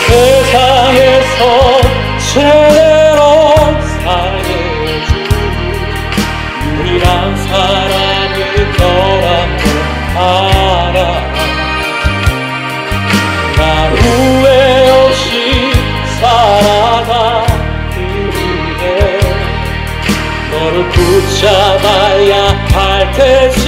세상에서 제대로 살게 해준 유일한 사랑이 너란 걸 알아. 나 후회 없이 살아가기에 너를 붙잡아야 할 테지.